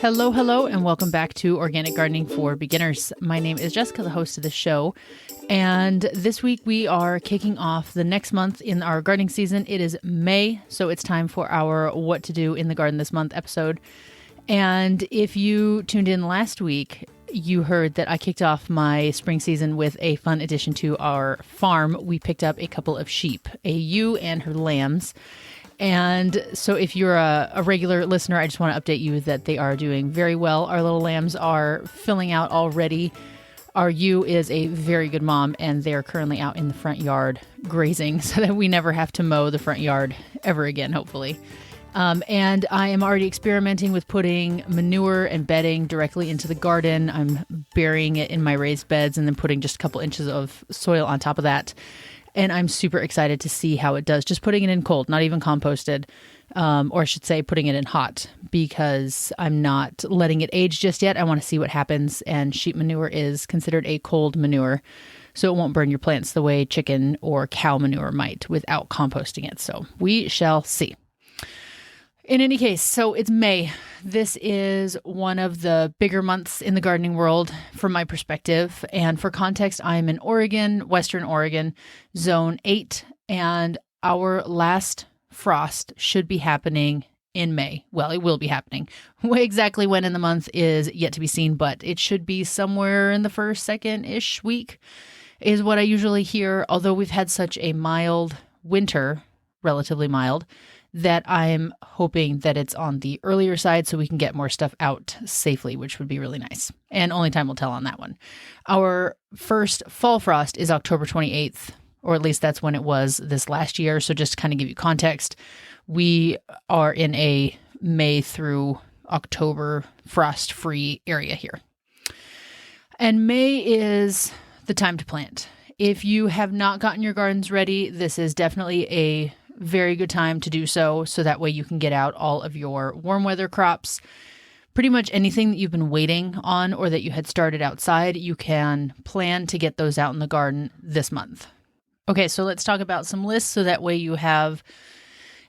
Hello, and welcome back to Organic Gardening for Beginners. My name is Jessica, the host of the show, and this week we are kicking off the next month in our gardening season. It is May, so it's time for our What to Do in the Garden This Month episode. And if you tuned in last week, you heard that I kicked off my spring season with a fun addition to our farm. We picked up a couple of sheep, a ewe and her lambs. And so if you're a regular listener, I just want to update you that they are doing very well. Our little lambs are filling out already. Our ewe is a very good mom, and they are currently out in the front yard grazing so that we never have to mow the front yard ever again, hopefully. And I am already experimenting with putting manure and bedding directly into the garden. I'm burying it in my raised beds and then putting just a couple inches of soil on top of that. And I'm super excited to see how it does. Just putting it in cold, not even composted, or I should say putting it in hot, because I'm not letting it age just yet. I want to see what happens. And sheep manure is considered a cold manure, so it won't burn your plants the way chicken or cow manure might without composting it. So we shall see. In any case, so it's May. This is one of the bigger months in the gardening world from my perspective. And for context, I'm in Oregon, Western Oregon, Zone 8, and our last frost should be happening in May. Well, it will be happening. Exactly when in the month is yet to be seen, but it should be somewhere in the first, second-ish week is what I usually hear, although we've had such a mild winter, relatively mild, that I'm hoping that it's on the earlier side so we can get more stuff out safely, which would be really nice. And only time will tell on that one. Our first fall frost is October 28th, or at least that's when it was this last year. So just to kind of give you context, we are in a May through October frost-free area here. And May is the time to plant. If you have not gotten your gardens ready, this is definitely a very good time to do so that way you can get out all of your warm weather crops. Pretty much anything that you've been waiting on or that you had started outside, you can plan to get those out in the garden this month. Okay, so let's talk about some lists so that way you have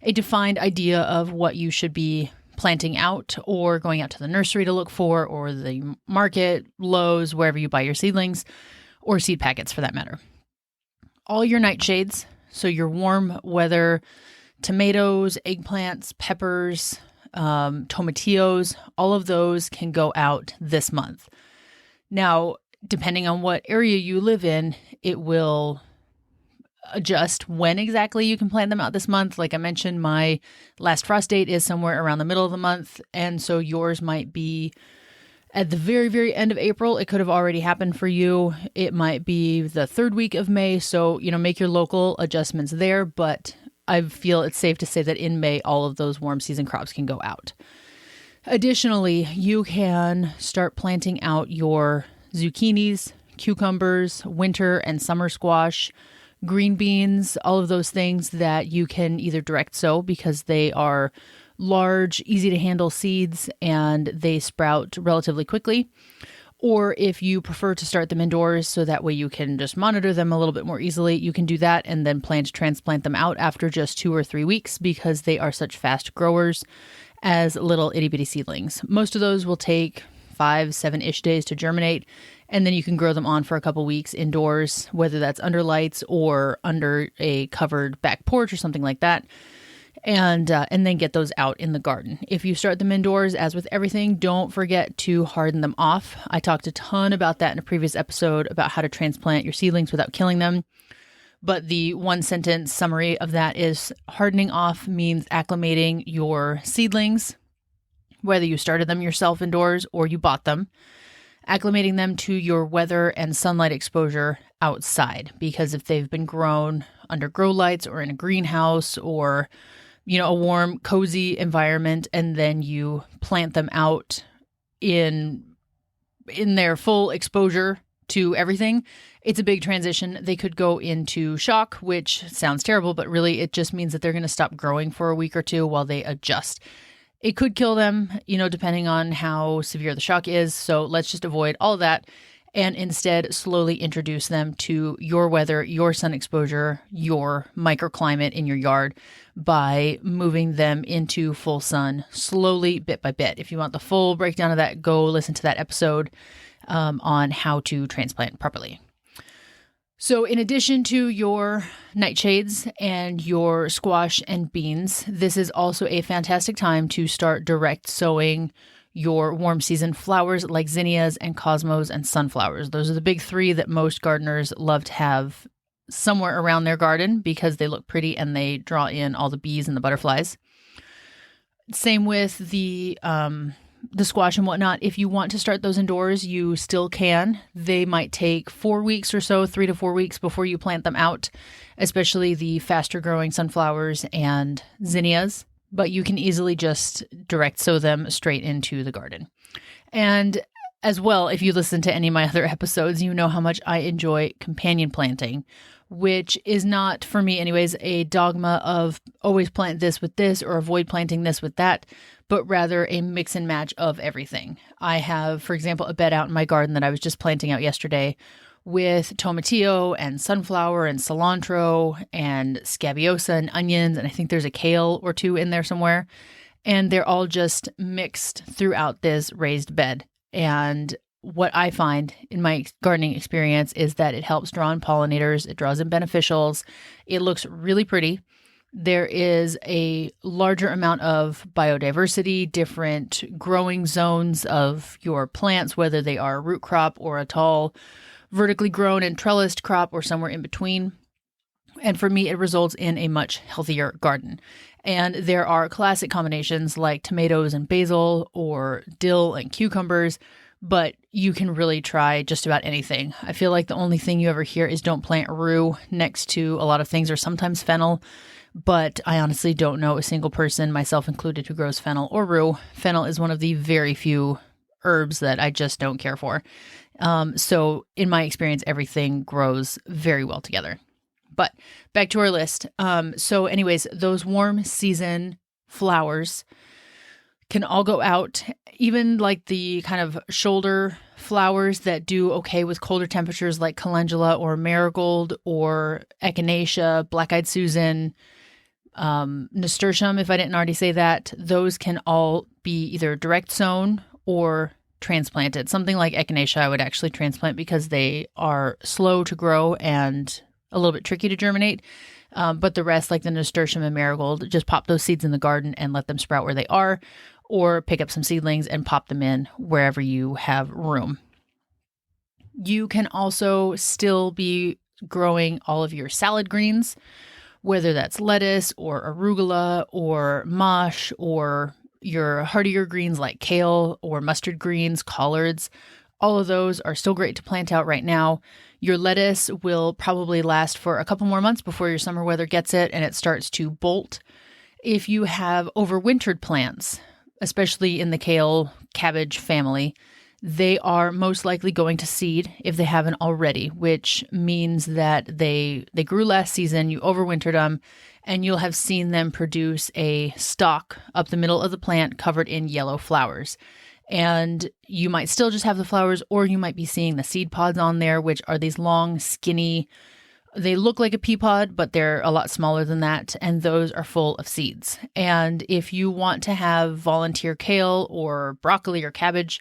a defined idea of what you should be planting out or going out to the nursery to look for, or the market, Lowe's, wherever you buy your seedlings, or seed packets for that matter. All your nightshades, so your warm weather tomatoes, eggplants, peppers, tomatillos, all of those can go out this month. Now, depending on what area you live in, it will adjust when exactly you can plant them out this month. Like I mentioned, my last frost date is somewhere around the middle of the month, and so yours might be at the very, very end of April. It could have already happened for you. It might be the third week of May. So, make your local adjustments there. But I feel it's safe to say that in May, all of those warm season crops can go out. Additionally, you can start planting out your zucchinis, cucumbers, winter and summer squash, green beans, all of those things that you can either direct sow because they are large, easy to handle seeds and they sprout relatively quickly. Or if you prefer to start them indoors so that way you can just monitor them a little bit more easily, you can do that and then plan to transplant them out after just 2 or 3 weeks because they are such fast growers as little itty bitty seedlings. Most of those will take 5-7-ish days to germinate, and then you can grow them on for a couple weeks indoors, whether that's under lights or under a covered back porch or something like that. And then get those out in the garden. If you start them indoors, as with everything, don't forget to harden them off. I talked a ton about that in a previous episode about how to transplant your seedlings without killing them. But the one sentence summary of that is hardening off means acclimating your seedlings, whether you started them yourself indoors or you bought them, acclimating them to your weather and sunlight exposure outside. Because if they've been grown under grow lights or in a greenhouse or a warm, cozy environment, and then you plant them out in their full exposure to everything, it's a big transition. They could go into shock, which sounds terrible, but really it just means that they're going to stop growing for a week or two while they adjust. It could kill them, depending on how severe the shock is. So let's just avoid all of that and instead slowly introduce them to your weather, your sun exposure, your microclimate in your yard by moving them into full sun slowly, bit by bit. If you want the full breakdown of that, go listen to that episode on how to transplant properly. So in addition to your nightshades and your squash and beans, this is also a fantastic time to start direct sowing your warm season flowers like zinnias and cosmos and sunflowers. Those are the big three that most gardeners love to have somewhere around their garden because they look pretty and they draw in all the bees and the butterflies. Same with the squash and whatnot. If you want to start those indoors, you still can. They might take 4 weeks or so, 3 to 4 weeks before you plant them out, especially the faster growing sunflowers and zinnias. But you can easily just direct sow them straight into the garden. And as well, if you listen to any of my other episodes, you know how much I enjoy companion planting, which is not, for me anyways, a dogma of always plant this with this or avoid planting this with that, but rather a mix and match of everything. I have, for example, a bed out in my garden that I was just planting out yesterday with tomatillo and sunflower and cilantro and scabiosa and onions, and I think there's a kale or two in there somewhere. And they're all just mixed throughout this raised bed. And what I find in my gardening experience is that it helps draw in pollinators, it draws in beneficials, it looks really pretty. There is a larger amount of biodiversity, different growing zones of your plants, whether they are a root crop or a tall, vertically grown and trellised crop or somewhere in between. And for me, it results in a much healthier garden. And there are classic combinations like tomatoes and basil or dill and cucumbers, but you can really try just about anything. I feel like the only thing you ever hear is don't plant rue next to a lot of things, or sometimes fennel. But I honestly don't know a single person, myself included, who grows fennel or rue. Fennel is one of the very few herbs that I just don't care for. So in my experience, everything grows very well together. But back to our list. So anyways, those warm season flowers can all go out, even like the kind of shoulder flowers that do okay with colder temperatures like calendula or marigold or echinacea, black-eyed Susan, nasturtium, if I didn't already say that. Those can all be either direct sown or transplanted. Something like echinacea I would actually transplant because they are slow to grow and a little bit tricky to germinate. But the rest, like the nasturtium and marigold, just pop those seeds in the garden and let them sprout where they are, or pick up some seedlings and pop them in wherever you have room. You can also still be growing all of your salad greens, whether that's lettuce or arugula or mosh or your hardier greens like kale or mustard greens, collards. All of those are still great to plant out right now. Your lettuce will probably last for a couple more months before your summer weather gets it and it starts to bolt. If you have overwintered plants, especially in the kale cabbage family, they are most likely going to seed if they haven't already, which means that they grew last season, you overwintered them, and you'll have seen them produce a stalk up the middle of the plant covered in yellow flowers. And you might still just have the flowers, or you might be seeing the seed pods on there, which are these long, skinny, they look like a pea pod, but they're a lot smaller than that, and those are full of seeds. And if you want to have volunteer kale or broccoli or cabbage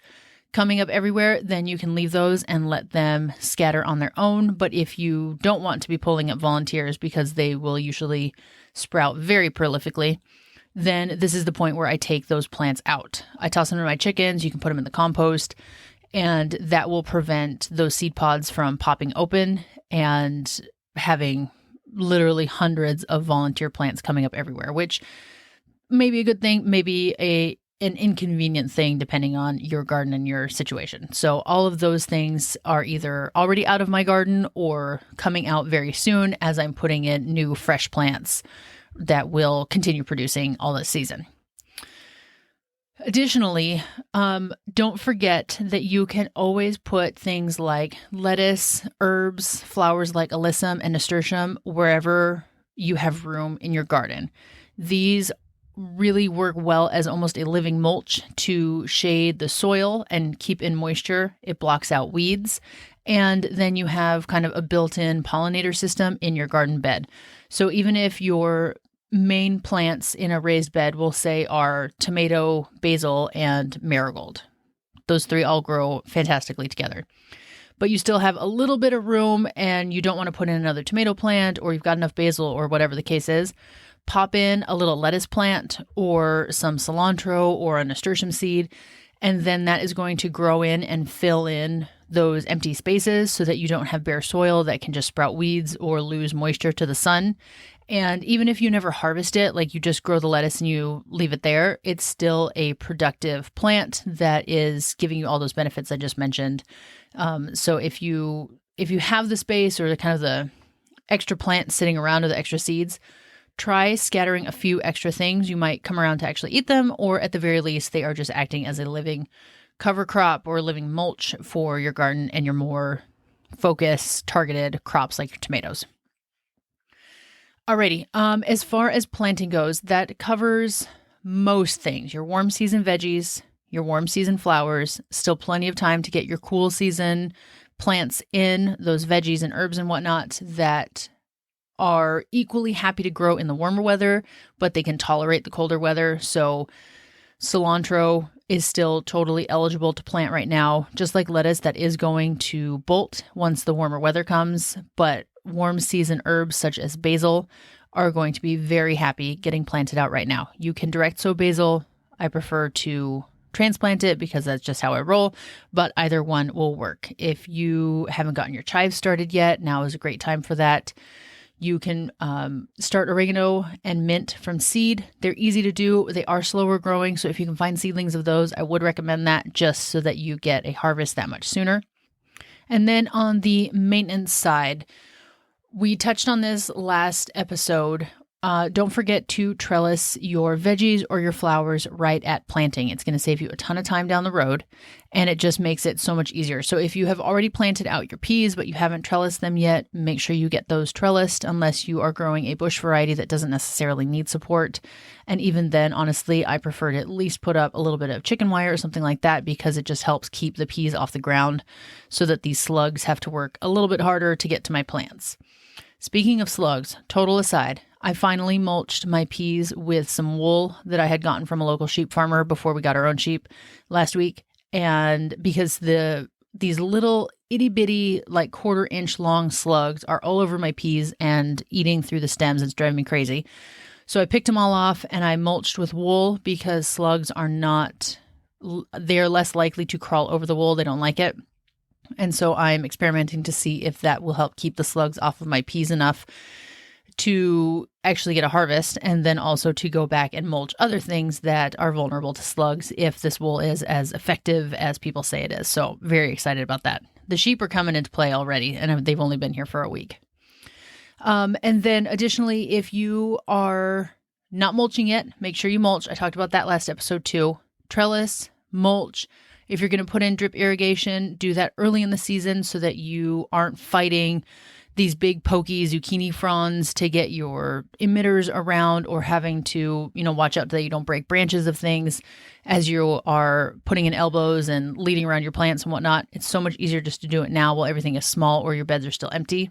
coming up everywhere, then you can leave those and let them scatter on their own. But if you don't want to be pulling up volunteers because they will usually sprout very prolifically, then this is the point where I take those plants out. I toss them to my chickens, you can put them in the compost, and that will prevent those seed pods from popping open and having literally hundreds of volunteer plants coming up everywhere, which may be a good thing, maybe an inconvenient thing depending on your garden and your situation. So all of those things are either already out of my garden or coming out very soon as I'm putting in new fresh plants that will continue producing all this season. Additionally, don't forget that you can always put things like lettuce, herbs, flowers like alyssum and nasturtium wherever you have room in your garden. These really work well as almost a living mulch to shade the soil and keep in moisture. It blocks out weeds. And then you have kind of a built-in pollinator system in your garden bed. So even if your main plants in a raised bed, we'll say, are tomato, basil, and marigold, those three all grow fantastically together. But you still have a little bit of room and you don't want to put in another tomato plant, or you've got enough basil or whatever the case is. Pop in a little lettuce plant or some cilantro or a nasturtium seed, and then that is going to grow in and fill in those empty spaces so that you don't have bare soil that can just sprout weeds or lose moisture to the sun. And even if you never harvest it, like you just grow the lettuce and you leave it there, it's still a productive plant that is giving you all those benefits I just mentioned. So if you have the space or the kind of the extra plants sitting around or the extra seeds, try scattering a few extra things. You might come around to actually eat them, or at the very least, they are just acting as a living cover crop or living mulch for your garden and your more focused, targeted crops like your tomatoes. Alrighty, as far as planting goes, that covers most things. Your warm season veggies, your warm season flowers, still plenty of time to get your cool season plants in, those veggies and herbs and whatnot that are equally happy to grow in the warmer weather, but they can tolerate the colder weather. So cilantro is still totally eligible to plant right now, just like lettuce that is going to bolt once the warmer weather comes. But warm season herbs such as basil are going to be very happy getting planted out right now. You can direct sow basil. I prefer to transplant it because that's just how I roll, but either one will work. If you haven't gotten your chives started yet, now is a great time for that. You can start oregano and mint from seed. They're easy to do. They are slower growing. So if you can find seedlings of those, I would recommend that just so that you get a harvest that much sooner. And then on the maintenance side, we touched on this last episode. Don't forget to trellis your veggies or your flowers right at planting. It's going to save you a ton of time down the road, and it just makes it so much easier. So if you have already planted out your peas, but you haven't trellised them yet, make sure you get those trellised unless you are growing a bush variety that doesn't necessarily need support. And even then, honestly, I prefer to at least put up a little bit of chicken wire or something like that because it just helps keep the peas off the ground so that these slugs have to work a little bit harder to get to my plants. Speaking of slugs, total aside, I finally mulched my peas with some wool that I had gotten from a local sheep farmer before we got our own sheep last week. And because these little itty bitty, like 1/4 inch long slugs are all over my peas and eating through the stems, it's driving me crazy. So I picked them all off and I mulched with wool because slugs they're less likely to crawl over the wool. They don't like it. And so I'm experimenting to see if that will help keep the slugs off of my peas enough to actually get a harvest, and then also to go back and mulch other things that are vulnerable to slugs if this wool is as effective as people say it is. So very excited about that. The sheep are coming into play already, and they've only been here for a week. And then additionally, if you are not mulching yet, make sure you mulch. I talked about that last episode too. Trellis, mulch. If you're going to put in drip irrigation, do that early in the season so that you aren't fighting these big pokey zucchini fronds to get your emitters around, or having to, watch out that you don't break branches of things as you are putting in elbows and leading around your plants and whatnot. It's so much easier just to do it now while everything is small or your beds are still empty.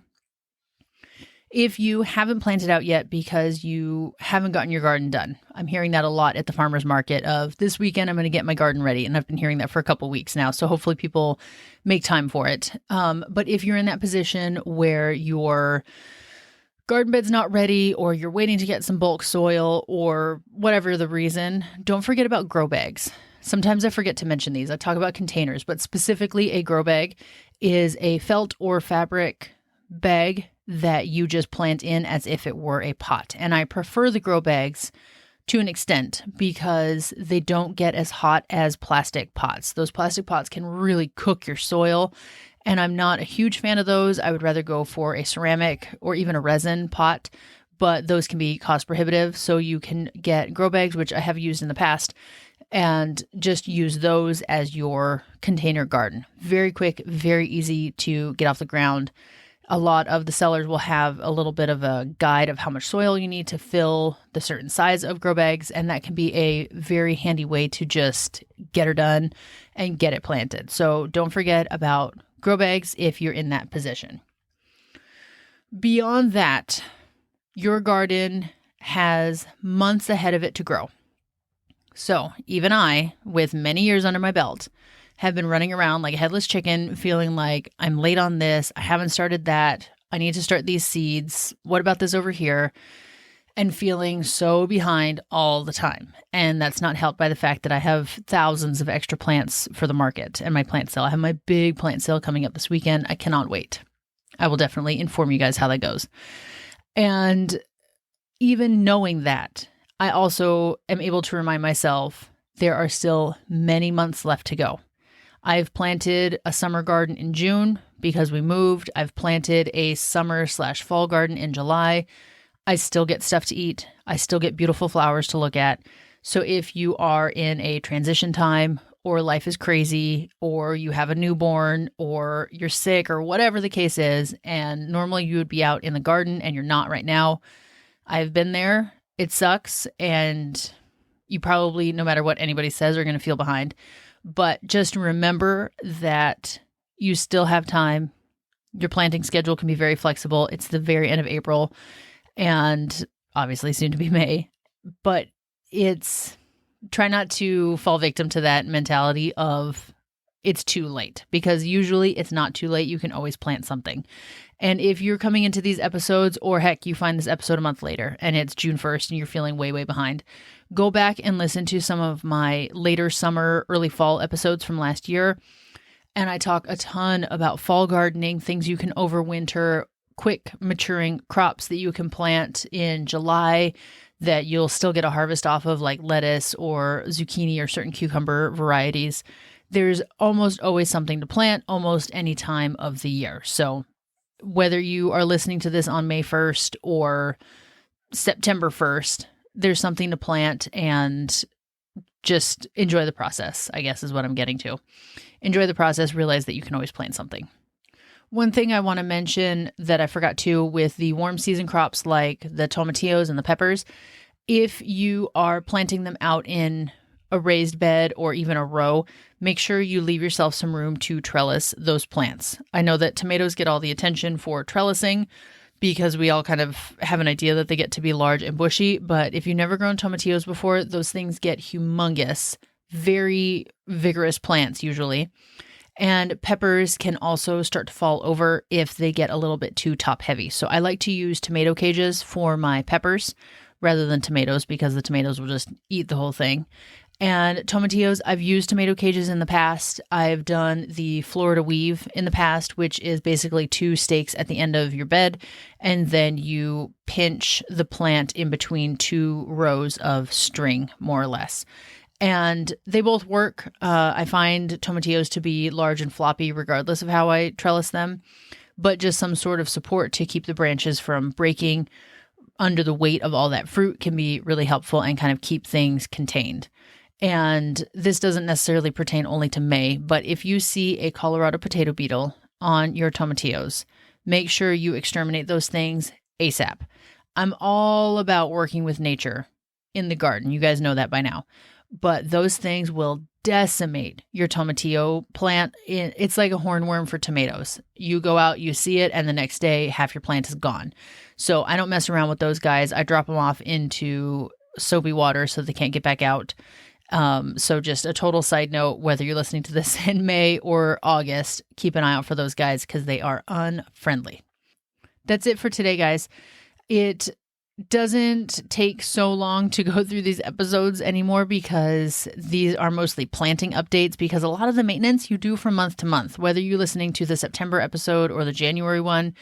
If you haven't planted out yet because you haven't gotten your garden done, I'm hearing that a lot at the farmer's market of this weekend, I'm going to get my garden ready. And I've been hearing that for a couple weeks now. So hopefully people make time for it. But if you're in that position where your garden bed's not ready, or you're waiting to get some bulk soil, or whatever the reason, don't forget about grow bags. Sometimes I forget to mention these. I talk about containers, but specifically a grow bag is a felt or fabric bag that you just plant in as if it were a pot. And I prefer the grow bags to an extent because they don't get as hot as plastic pots. Those plastic pots can really cook your soil, and I'm not a huge fan of those. I would rather go for a ceramic or even a resin pot, but those can be cost prohibitive. So you can get grow bags, which I have used in the past, and just use those as your container garden. Very quick, very easy to get off the ground. A lot of the sellers will have a little bit of a guide of how much soil you need to fill the certain size of grow bags, and that can be a very handy way to just get her done and get it planted. So don't forget about grow bags if you're in that position. Beyond that, your garden has months ahead of it to grow. So even I, with many years under my belt, have been running around like a headless chicken, feeling like I'm late on this. I haven't started that. I need to start these seeds. What about this over here? And feeling so behind all the time. And that's not helped by the fact that I have thousands of extra plants for the market and my plant sale. I have my big plant sale coming up this weekend. I cannot wait. I will definitely inform you guys how that goes. And even knowing that, I also am able to remind myself there are still many months left to go. I've planted a summer garden in June because we moved. I've planted a summer/fall garden in July. I still get stuff to eat. I still get beautiful flowers to look at. So if you are in a transition time, or life is crazy, or you have a newborn, or you're sick, or whatever the case is, and normally you would be out in the garden and you're not right now, I've been there. It sucks. And you probably, no matter what anybody says, are going to feel behind. But just remember that you still have time. Your planting schedule can be very flexible. It's the very end of April and obviously soon to be May. But try not to fall victim to that mentality of it's too late, because usually it's not too late. You can always plant something. And if you're coming into these episodes, or heck, you find this episode a month later and it's June 1st and you're feeling way, way behind, go back and listen to some of my later summer, early fall episodes from last year. And I talk a ton about fall gardening, things you can overwinter, quick maturing crops that you can plant in July that you'll still get a harvest off of, like lettuce or zucchini or certain cucumber varieties. There's almost always something to plant almost any time of the year. So whether you are listening to this on May 1st or September 1st, there's something to plant, and just enjoy the process, I guess is what I'm getting to. Enjoy the process, realize that you can always plant something. One thing I want to mention that I forgot to with the warm season crops like the tomatillos and the peppers, if you are planting them out in a raised bed or even a row, make sure you leave yourself some room to trellis those plants. I know that tomatoes get all the attention for trellising because we all kind of have an idea that they get to be large and bushy, but if you've never grown tomatillos before, those things get humongous, very vigorous plants usually. And peppers can also start to fall over if they get a little bit too top heavy. So I like to use tomato cages for my peppers rather than tomatoes, because the tomatoes will just eat the whole thing. And tomatillos, I've used tomato cages in the past. I've done the Florida weave in the past, which is basically 2 stakes at the end of your bed, and then you pinch the plant in between 2 rows of string, more or less. And they both work. I find tomatillos to be large and floppy regardless of how I trellis them, but just some sort of support to keep the branches from breaking under the weight of all that fruit can be really helpful and kind of keep things contained. And this doesn't necessarily pertain only to May, but if you see a Colorado potato beetle on your tomatillos, make sure you exterminate those things ASAP. I'm all about working with nature in the garden. You guys know that by now. But those things will decimate your tomatillo plant. It's like a hornworm for tomatoes. You go out, you see it, and the next day, half your plant is gone. So I don't mess around with those guys. I drop them off into soapy water so they can't get back out. So just a total side note, whether you're listening to this in May or August, keep an eye out for those guys because they are unfriendly. That's it for today, guys. It doesn't take so long to go through these episodes anymore because these are mostly planting updates, because a lot of the maintenance you do from month to month, whether you're listening to the September episode or the January one,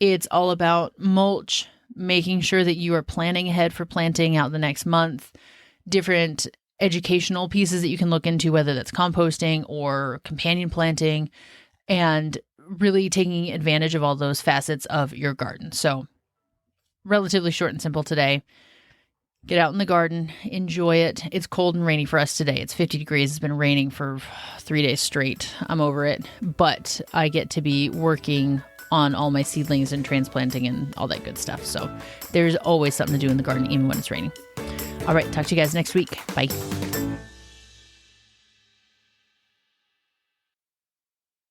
it's all about mulch, making sure that you are planning ahead for planting out the next month, different educational pieces that you can look into, whether that's composting or companion planting, and really taking advantage of all those facets of your garden. So relatively short and simple today. Get out in the garden, enjoy it. It's cold and rainy for us today. It's 50 degrees. It's been raining for 3 days straight. I'm over it, but I get to be working on all my seedlings and transplanting and all that good stuff. So there's always something to do in the garden, even when it's raining. All right, talk to you guys next week. Bye.